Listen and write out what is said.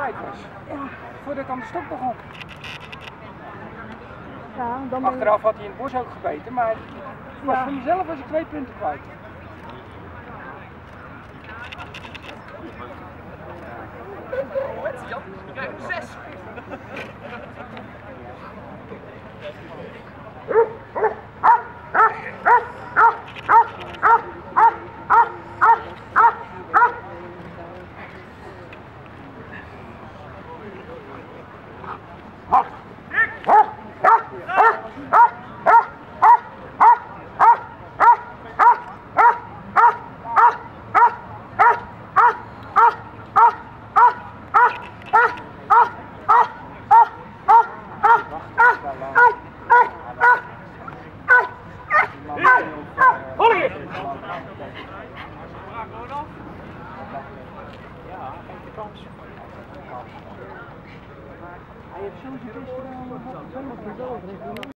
kwijt was. Ja. Voordat ik aan de stok begon. Ja, dan achteraf had hij in het bos ook gebeten, maar voor mezelf was ik 2 punten kwijt. Jan, je krijgt 6. Hij heeft zo zijn best gedaan.